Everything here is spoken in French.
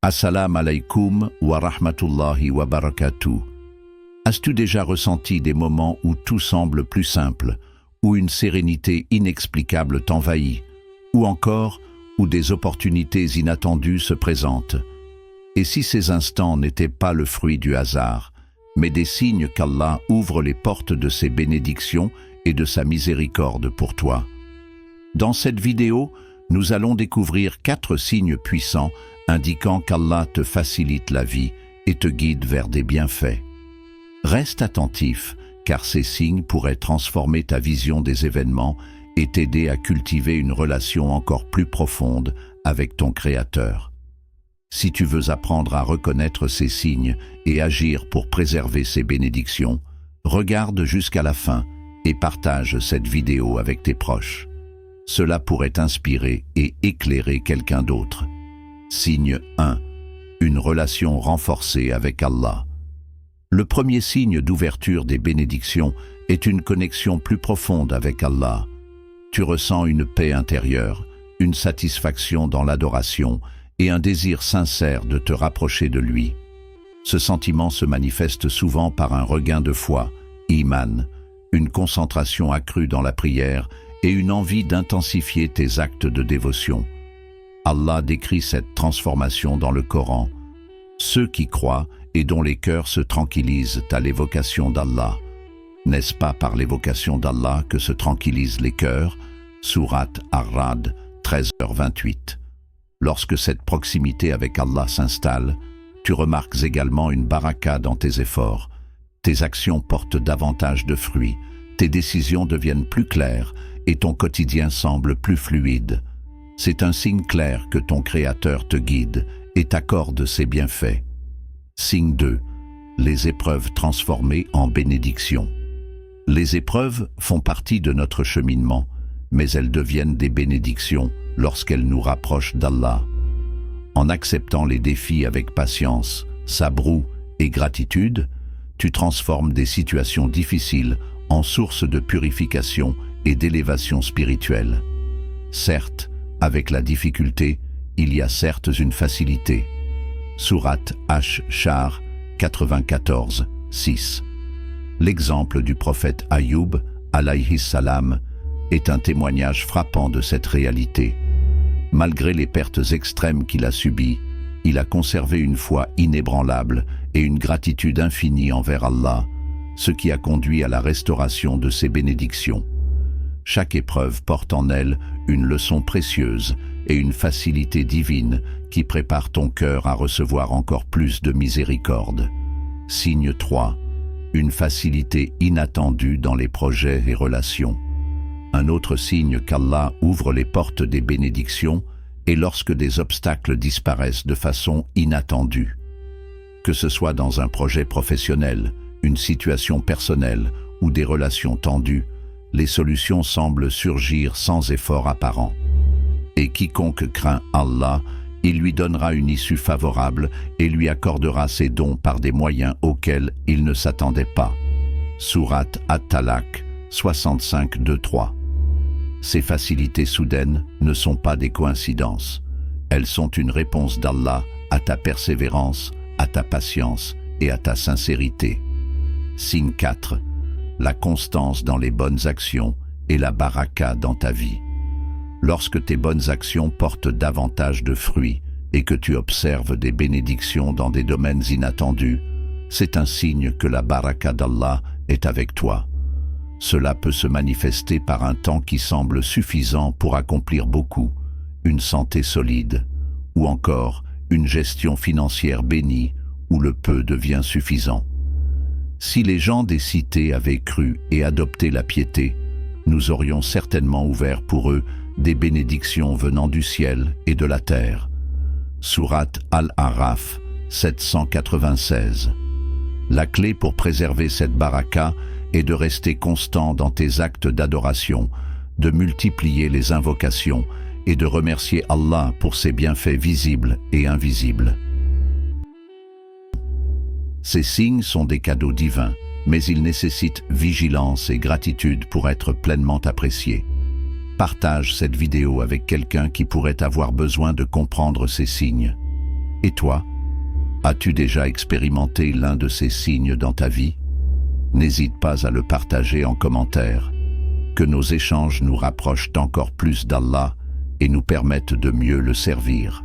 Assalamu alaikum wa rahmatullahi wa barakatuh. As-tu déjà ressenti des moments où tout semble plus simple, où une sérénité inexplicable t'envahit, ou encore où des opportunités inattendues se présentent? Et si ces instants n'étaient pas le fruit du hasard, mais des signes qu'Allah ouvre les portes de ses bénédictions et de sa miséricorde pour toi? Dans cette vidéo, nous allons découvrir 4 signes puissants indiquant qu'Allah te facilite la vie et te guide vers des bienfaits. Reste attentif, car ces signes pourraient transformer ta vision des événements et t'aider à cultiver une relation encore plus profonde avec ton Créateur. Si tu veux apprendre à reconnaître ces signes et agir pour préserver ces bénédictions, regarde jusqu'à la fin et partage cette vidéo avec tes proches. Cela pourrait inspirer et éclairer quelqu'un d'autre. Signe 1. Une relation renforcée avec Allah. Le premier signe d'ouverture des bénédictions est une connexion plus profonde avec Allah. Tu ressens une paix intérieure, une satisfaction dans l'adoration et un désir sincère de te rapprocher de lui. Ce sentiment se manifeste souvent par un regain de foi, iman, une concentration accrue dans la prière et une envie d'intensifier tes actes de dévotion. Allah décrit cette transformation dans le Coran. Ceux qui croient et dont les cœurs se tranquillisent à l'évocation d'Allah. N'est-ce pas par l'évocation d'Allah que se tranquillisent les cœurs? Sourate Ar-Ra'd 13h28. Lorsque cette proximité avec Allah s'installe, tu remarques également une baraka dans tes efforts. Tes actions portent davantage de fruits, tes décisions deviennent plus claires et ton quotidien semble plus fluide. C'est un signe clair que ton Créateur te guide et t'accorde ses bienfaits. Signe 2. Les épreuves transformées en bénédictions. Les épreuves font partie de notre cheminement, mais elles deviennent des bénédictions lorsqu'elles nous rapprochent d'Allah. En acceptant les défis avec patience, sabrou et gratitude, tu transformes des situations difficiles en sources de purification et d'élévation spirituelle. Certes, avec la difficulté, il y a certes une facilité. Sourate Ash-Shar 94, 6. L'exemple du prophète Ayoub, alayhi salam, est un témoignage frappant de cette réalité. Malgré les pertes extrêmes qu'il a subies, il a conservé une foi inébranlable et une gratitude infinie envers Allah, ce qui a conduit à la restauration de ses bénédictions. Chaque épreuve porte en elle une leçon précieuse et une facilité divine qui prépare ton cœur à recevoir encore plus de miséricorde. Signe 3. Une facilité inattendue dans les projets et relations. Un autre signe qu'Allah ouvre les portes des bénédictions est lorsque des obstacles disparaissent de façon inattendue. Que ce soit dans un projet professionnel, une situation personnelle ou des relations tendues, les solutions semblent surgir sans effort apparent. Et quiconque craint Allah, il lui donnera une issue favorable et lui accordera ses dons par des moyens auxquels il ne s'attendait pas. Sourate At-Talaq 65-2-3. Ces facilités soudaines ne sont pas des coïncidences. Elles sont une réponse d'Allah à ta persévérance, à ta patience et à ta sincérité. Signe 4. La constance dans les bonnes actions et la baraka dans ta vie. Lorsque tes bonnes actions portent davantage de fruits et que tu observes des bénédictions dans des domaines inattendus, c'est un signe que la baraka d'Allah est avec toi. Cela peut se manifester par un temps qui semble suffisant pour accomplir beaucoup, une santé solide, ou encore une gestion financière bénie où le peu devient suffisant. Si les gens des cités avaient cru et adopté la piété, nous aurions certainement ouvert pour eux des bénédictions venant du ciel et de la terre. Sourate Al-Araf 796. La clé pour préserver cette baraka est de rester constant dans tes actes d'adoration, de multiplier les invocations et de remercier Allah pour ses bienfaits visibles et invisibles. Ces signes sont des cadeaux divins, mais ils nécessitent vigilance et gratitude pour être pleinement appréciés. Partage cette vidéo avec quelqu'un qui pourrait avoir besoin de comprendre ces signes. Et toi, as-tu déjà expérimenté l'un de ces signes dans ta vie? N'hésite pas à le partager en commentaire. Que nos échanges nous rapprochent encore plus d'Allah et nous permettent de mieux le servir.